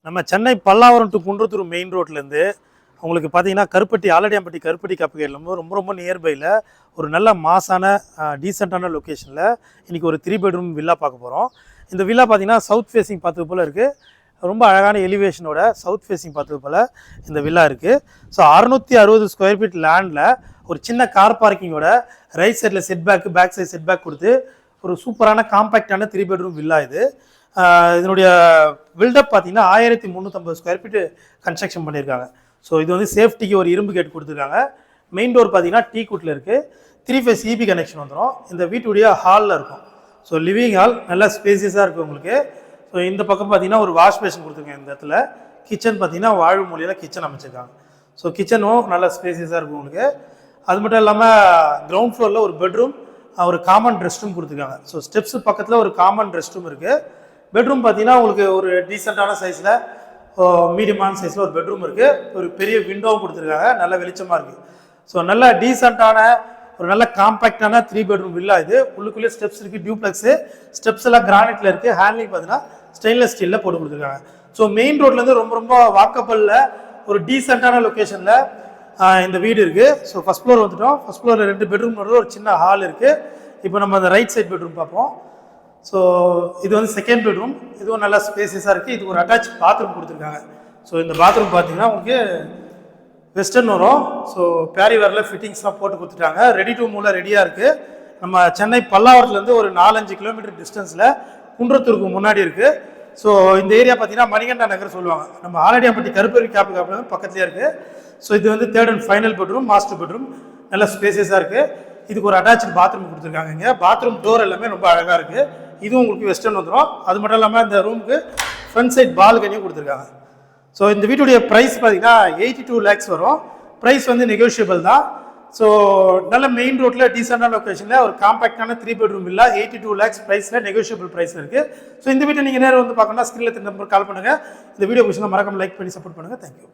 நம்ம Chennai Pallavaram to Kundrathur main ரோட்லேருந்து உங்களுக்கு பார்த்தீங்கன்னா ஆலடியாம்பட்டி கருப்பட்டி கப்புகேட்லேருந்து ரொம்ப நியர்பையில் ஒரு நல்ல மாசான டீசெண்டான லொக்கேஷனில் இன்றைக்கி ஒரு 3 பெட்ரூம் வில்லா பார்க்க போகிறோம். இந்த வில்லா பார்த்தீங்கன்னா சவுத் ஃபேஸிங் பார்த்தது போல் இருக்குது. ரொம்ப அழகான எலிவேஷனோட சவுத் ஃபேஸிங் பார்த்தது போல் இந்த வில்லா இருக்குது. ஸோ 660 ஸ்கொயர் ஃபீட் லேண்டில் ஒரு சின்ன கார் பார்க்கிங்கோட ரைட் சைடில் பேக் சைட் செட்பேக் கொடுத்து ஒரு சூப்பரான காம்பேக்டான 3 பெட்ரூம் வில்லா இது. இதனுடைய பில்டப் பார்த்தீங்கன்னா 1350 ஸ்கொயர் ஃபீட்டு கன்ஸ்ட்ரக்ஷன் பண்ணியிருக்காங்க. ஸோ இது வந்து சேஃப்டிக்கு ஒரு இரும்பு கேட் கொடுத்துருக்காங்க. மெயின் டோர் பார்த்தீங்கன்னா டீ குட்டில் இருக்குது. 3 ஃபேஸ் EB கனெக்ஷன் வந்துடும். இந்த வீட்டுடைய ஹாலில் இருக்கும். ஸோ லிவிங் ஹால் நல்லா ஸ்பேசியஸாக இருக்குது உங்களுக்கு. ஸோ இந்த பக்கம் பார்த்தீங்கன்னா ஒரு வாஷ் பேஷன் கொடுத்துருக்காங்க. இந்த இடத்துல கிச்சன் பார்த்தீங்கன்னா வாழை மூலையில் கிச்சன் அமைச்சிருக்காங்க. ஸோ கிச்சனும் நல்லா ஸ்பேசியஸாக இருக்கும் உங்களுக்கு. அது மட்டும் இல்லாமல் கிரவுண்ட் ஃப்ளோரில் ஒரு பெட்ரூம் ஒரு காமன் ரெஸ்ட் ரூம் கொடுத்துருக்காங்க. ஸோ ஸ்டெப்ஸு பக்கத்தில் ஒரு காமன் ரெஸ்ட் ரூம் இருக்குது. பெட்ரூம் பார்த்தீங்கன்னா உங்களுக்கு ஒரு டீசெண்டான சைஸில் மீடியமான சைஸில் ஒரு பெட்ரூம் இருக்குது. ஒரு பெரிய விண்டோவும் கொடுத்துருக்காங்க. நல்ல வெளிச்சமாக இருக்குது. ஸோ நல்ல டீசெண்டான ஒரு நல்ல காம்பேக்டான 3 பெட்ரூம் வில்லா இது. உள்ளுக்குள்ளே ஸ்டெப்ஸ் இருக்குது. டியூப்ளெக்ஸு ஸ்டெப்ஸ் எல்லாம் கிரானைட்டில் இருக்குது. ஹேண்ட்லிங் பார்த்தீங்கன்னா ஸ்டெயின்லெஸ் ஸ்டீலில் போட்டு கொடுத்துருக்காங்க. ஸோ மெயின் ரோட்லேருந்து ரொம்ப வாக்கபிளில் ஒரு டீசெண்டான லொக்கேஷனில் இந்த வீடு இருக்குது. ஸோ ஃபஸ்ட் ஃப்ளோர் வந்துட்டோம். ஃபஸ்ட் ஃப்ளோரில் 2 பெட்ரூம் ஒரு சின்ன ஹால் இருக்குது. இப்போ நம்ம அந்த ரைட் சைட் பெட்ரூம் பார்ப்போம். ஸோ இது வந்து செகண்ட் பெட்ரூம். இதுவும் நல்லா ஸ்பேசியஸாக இருக்குது. இதுக்கு ஒரு அட்டாச் பாத்ரூம் கொடுத்துருக்காங்க. ஸோ இந்த பாத்ரூம் பார்த்தீங்கன்னா உங்களுக்கு வெஸ்டர்ன் வரும். ஸோ பேரிவேரில் ஃபிட்டிங்ஸ்லாம் போட்டு கொடுத்துட்டாங்க. ரெடி டு மூவ்ல ரெடியாக இருக்குது. நம்ம சென்னை பல்லாவரத்துலேருந்து ஒரு 4-5 கிலோமீட்டர் டிஸ்டன்ஸில் குன்றத்தூருக்கு முன்னாடி இருக்குது. ஸோ இந்த ஏரியா பார்த்தீங்கன்னா மணிகண்டா நகர் சொல்லுவாங்க. நம்ம ஆலடியாம்பட்டி கருப்பட்டி காப்பு பக்கத்துலேயே இருக்குது. ஸோ இது வந்து 3rd and final bedroom, master bedroom. நல்லா ஸ்பேசியஸாக இருக்குது. இதுக்கு ஒரு அட்டாச் பாத்ரூம் கொடுத்துருக்காங்க. இங்கே பாத்ரூம் டோர் எல்லாமே ரொம்ப அழகாக இருக்குது. இதுவும் உங்களுக்கு வெஸ்டர்ன் வந்துடும். அது மட்டும் இல்லாமல் இந்த ரூமுக்கு ஃப்ரண்ட் சைட் பால்கனியும் கொடுத்துருக்காங்க. ஸோ இந்த வீட்டுடைய ப்ரைஸ் பார்த்தீங்கன்னா 82 lakhs வரும். ப்ரைஸ் வந்து நெகோஷியபிள் தான். ஸோ நல்ல மெயின் ரோட்டில் டீசெண்டான லொக்கேஷனில் ஒரு காம்பேக்டான 3 பெட்ரூம் வில்லா 82 lakhs ப்ரைஸில் நெகோஷியபிள் ப்ரைஸில் இருக்குது. ஸோ இந்த வீட்டை நீங்கள் நேரம் வந்து பார்க்கணும்னா ஸ்க்ரீனில் நம்பர் கால் பண்ணுங்கள். இந்த வீடியோ பிடிச்சிருந்தா மறக்காம லைக் பண்ணி சப்போர்ட் பண்ணுங்கள். தேங்க்யூ.